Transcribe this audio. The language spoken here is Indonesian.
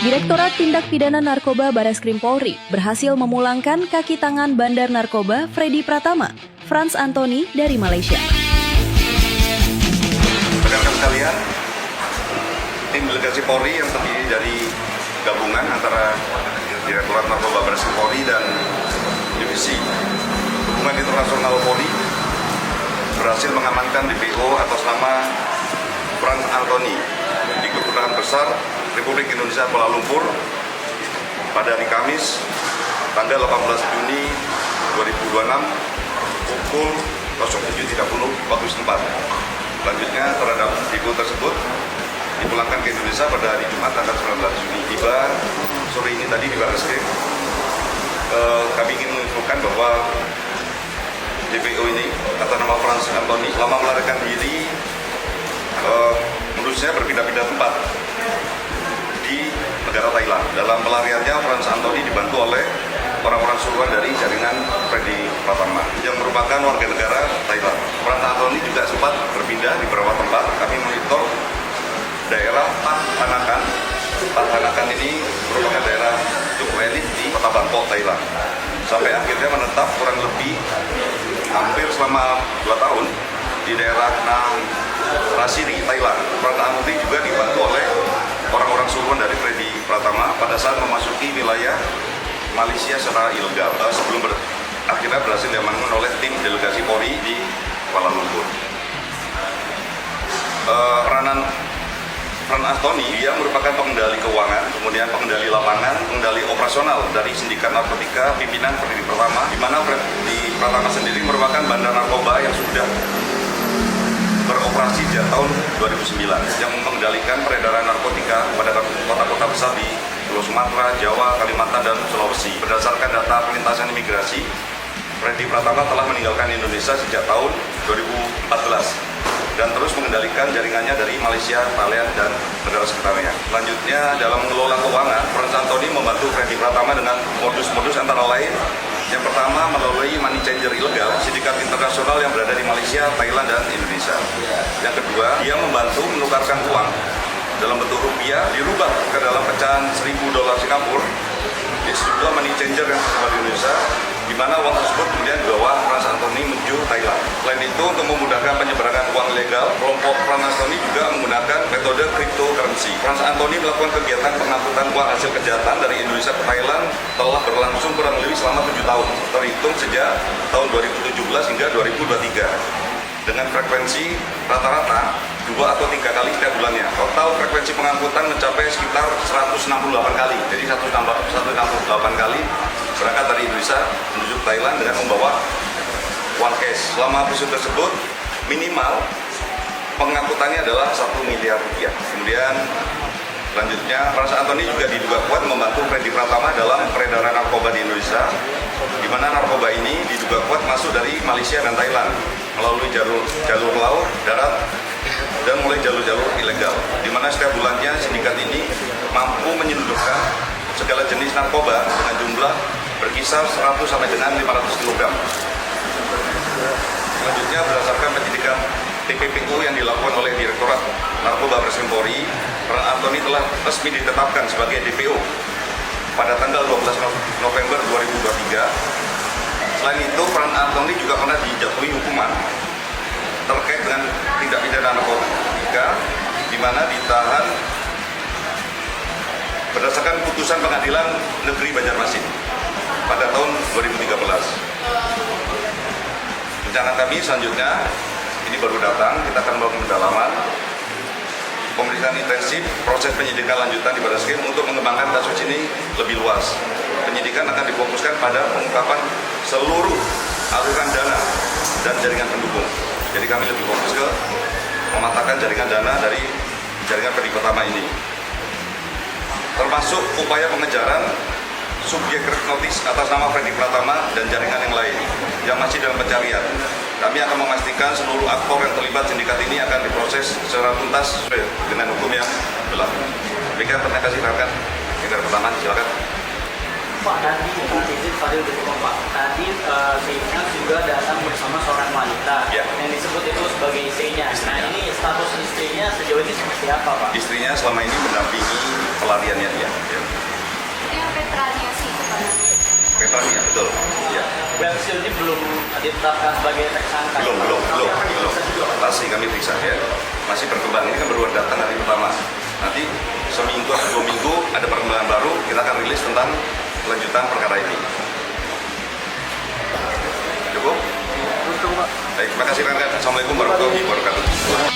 Direktorat Tindak Pidana Narkoba Bareskrim Polri berhasil memulangkan kaki tangan bandar narkoba Freddy Pratama, Frans Anthony dari Malaysia. Rekan-rekan sekalian, tim delegasi Polri yang terdiri dari gabungan antara Direktorat Narkoba Bareskrim Polri dan Divisi Hubungan Internasional Polri berhasil mengamankan DPO atas nama Frans Anthony di Kedutaan Besar Republik Indonesia Kuala Lumpur pada hari Kamis tanggal 18 Juni 2026 pukul 07.30 waktu setempat. Selanjutnya terhadap DPO tersebut dipulangkan ke Indonesia pada hari Jumat tanggal 19 Juni. Tiba sore ini tadi di Bareskrim. Kami ingin menginfokan bahwa DPO ini atas nama Frans Anthony selama melarikan diri modusnya berpindah-pindah tempat di negara Thailand. Dalam pelariannya, Frans Anthony dibantu oleh orang-orang suruhan dari jaringan Freddy Pratama yang merupakan warga negara Thailand. Frans Anthony juga sempat berpindah di beberapa tempat. Kami monitor daerah Pat Hanakan. Pat Hanakan ini merupakan daerah cukup elit di kota Bangkok, Thailand. Sampai akhirnya menetap kurang lebih hampir selama 2 tahun di daerah Nang Rasiri, Thailand. Frans Anthony juga dibantu oleh orang-orang suruhan dari Freddy Pratama pada saat memasuki wilayah Malaysia secara ilegal sebelum akhirnya berhasil diamankan oleh tim delegasi Polri di Kuala Lumpur. Peranan Frans Anthony, dia merupakan pengendali keuangan, kemudian pengendali lapangan, pengendali operasional dari sindikat narkotika pimpinan Freddy Pratama, di mana Freddy Pratama sendiri merupakan bandar narkoba yang sudah beroperasi sejak tahun 2009 yang mengendalikan peredaran narkotika pada kota-kota besar di Pulau Sumatera, Jawa, Kalimantan, dan Sulawesi. Berdasarkan data pelintasan imigrasi, Freddy Pratama telah meninggalkan Indonesia sejak tahun 2014 dan terus mengendalikan jaringannya dari Malaysia, Thailand, dan negara sekitarnya. Selanjutnya, dalam mengelola keuangan, Frans Anthony membantu Freddy Pratama dengan modus-modus antara lain. Yang pertama, melalui money changer ilegal, sindikat internasional yang berada di Malaysia, Thailand, dan Indonesia. Yang kedua, dia membantu menukarkan uang dalam bentuk rupiah, dirubah ke dalam pecahan $1.000 Singapura di sebuah money changer yang tersebar di Indonesia, di mana uang tersebut kemudian dibawa Frans Anthony menuju Thailand. Selain itu, untuk memudahkan penyebaran uang ilegal, kelompok Frans Anthony juga menggunakan metode cryptocurrency. Frans Anthony melakukan kegiatan pengangkutan uang hasil kejahatan dari Indonesia ke Thailand telah berlangsung kurang lebih selama 7 tahun, terhitung sejak tahun 2017 hingga 2023. Dengan frekuensi rata-rata 2 atau 3 kali setiap bulannya. Total frekuensi pengangkutan mencapai sekitar 168 kali. Jadi 168 kali berangkat dari Indonesia menuju Thailand dengan membawa uang cash. Selama episode tersebut, minimal pengangkutannya adalah 1 miliar rupiah. Kemudian selanjutnya, Frans Anthony juga diduga kuat membantu Freddy Pratama dalam peredaran narkoba di Indonesia, di mana narkoba ini diduga kuat masuk dari Malaysia dan Thailand melalui jalur laut, darat, dan mulai jalur-jalur ilegal, di mana setiap bulannya sindikat ini mampu menyelundupkan segala jenis narkoba dengan jumlah berkisar 100 sampai dengan 500 kg. Selanjutnya, berdasarkan penyidikan TPPU yang dilakukan oleh Direktorat Narkoba Bareskrim Polri, Frans Anthony telah resmi ditetapkan sebagai DPO pada tanggal 12 November 2023. Selain itu, Frans Anthony juga pernah dijatuhi hukuman terkait dengan tindak pidana narkotika, di mana ditahan berdasarkan putusan Pengadilan Negeri Banjarmasin pada tahun 2013. Rencana kami selanjutnya, ini baru datang, kita akan melakukan pendalaman, pemeriksaan intensif, proses penyidikan lanjutan di Bareskrim untuk mengembangkan kasus ini lebih luas. Penyidikan akan difokuskan pada pengungkapan seluruh aliran dana dan jaringan pendukung. Jadi kami lebih fokus ke mematahkan jaringan dana dari jaringan Freddy Pratama ini. Termasuk upaya pengejaran subjek notis atas nama Freddy Pratama dan jaringan yang lain yang masih dalam pencarian. Kami akan memastikan seluruh aktor yang terlibat sindikat ini akan diproses secara tuntas sesuai dengan hukum yang berlaku. Demikian, terima kasih rekan. Yang pertama, silakan. Pak, tadi izin Fadil dulu Pak. Tadi Keinginan juga datang bersama seorang wanita Ya. yang disebut itu sebagai istrinya. Nah ini status istrinya sejauh ini seperti apa Pak? Istrinya selama ini mendampingi pelariannya dia. Ya. Yang Petrania sih itu Pak. Petrania, betul. Ya. Berhasil ini belum ditetapkan sebagai tersangka. Belum. Masih kami periksa ya. Masih berkembang. Ini kan baru datang hari pertama. Nanti seminggu atau 2 minggu ada perkembangan baru, kita akan rilis tentang kelanjutan perkara ini. Cukup? Untuk Pak. Baik, terima kasih rekan-rekan. Assalamualaikum warahmatullahi wabarakatuh.